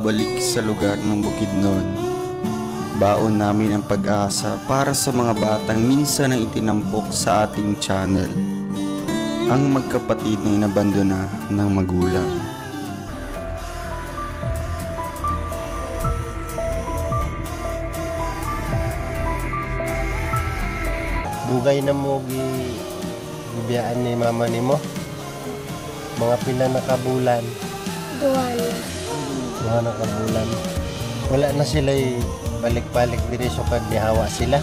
bumabalik sa lugar ng Bukidnon. Baon namin ang pag-asa para sa mga batang minsan ang itinampok sa ating channel. Ang magkapatid na inabandona ng magulang. Dugay na mo gibiyaan ni mama nimo. Mga pila na kabulan. Duha na kabulan. Wala na sila balik-balik diri so kad hawa sila.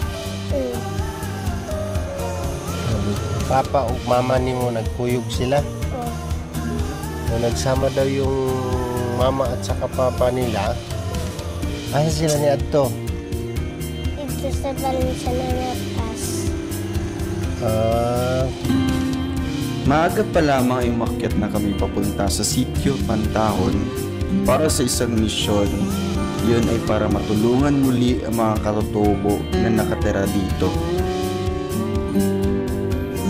Papa ug mama nimo nagkuyog sila. Nagsama daw yung mama at saka papa nila. Asa sila ni adto? Ito sa balon sa nanatas. Maaga pa lamang ay umakyat na kami papunta sa sitio Pantahon para sa isang misyon. Yun ay para matulungan muli ang mga katutubo na nakatira dito.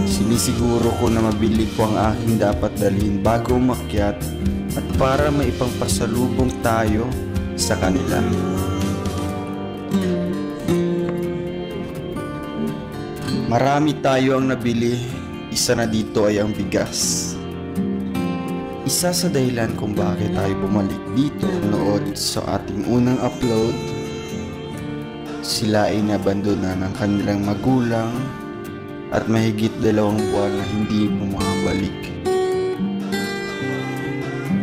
Sinisiguro ko na mabili ko ang aking dapat dalhin bago umakyat at para maipangpasalubong tayo sa kanila. Marami tayo ang nabili, isa na dito ay ang bigas. Isa sa dahilan kung bakit tayo bumalik dito noon sa ating unang upload, sila ay nabandona ng kanilang magulang at mahigit 2 buwan na hindi bumabalik.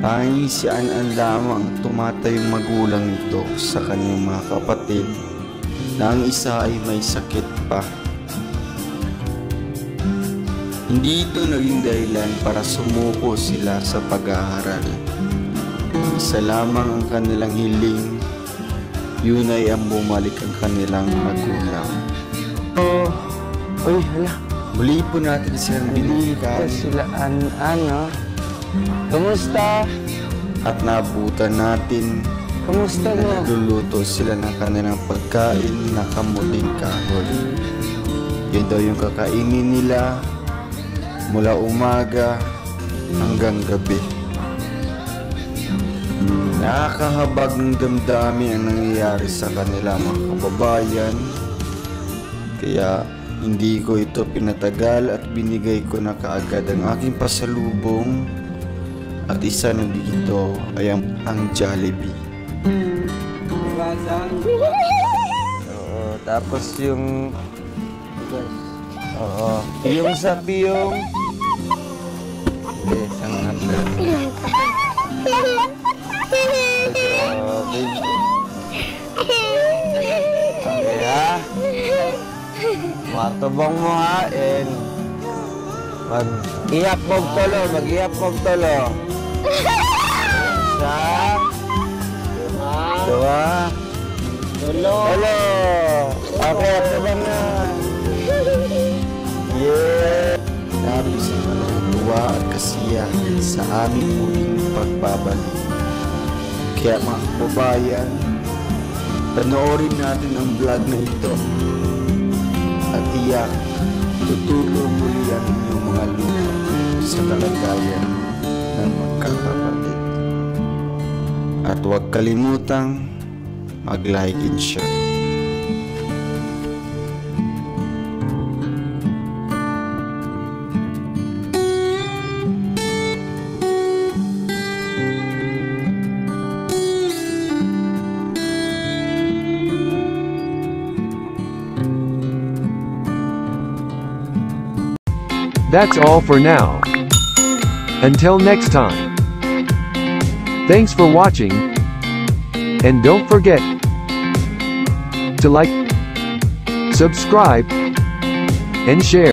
Tanging si An-An lamang tumatayong magulang nito sa kanyang mga kapatid na ang isa ay may sakit pa. Hindi ito naging dahilan para sumuko sila sa pag-aaral. Isa lamang ang kanilang hiling, yun ay ang bumalik ang kanilang magulang. Uy, hala. Muli po natin silang binalikan. Sila An-An, no? Kamusta? At nabutan natin Kamusta mo? nagluluto sila ng kanilang pagkain na kamuting kahoy. Yun daw yung kakainin nila mula umaga hanggang gabi. Nakakahabag ng damdamin ang nangyayari sa kanila mga kababayan. Kaya hindi ko ito pinatagal at binigay ko na kaagad ang aking pasalubong. At isa na dito ay ang Jollibee. Tapos yung... yung sabi yung... Isang hapon. Okay ha? Matubong mo ha and mag-iyak mong tolo, Isa, dua, tolo. Okay, tubong na. Yeah! Sabi sa kanilang tuwa at kasiyahan sa aming muling pagbabalik. Kaya mga kababayan, panoorin natin ang vlog na ito. At tiyak, tutulong muli ang inyong mga lupa sa kalagayan ng magkakapatid. At huwag kalimutang mag-like and share. That's all for now. Until next time. Thanks for watching. And don't forget to like, subscribe, and share.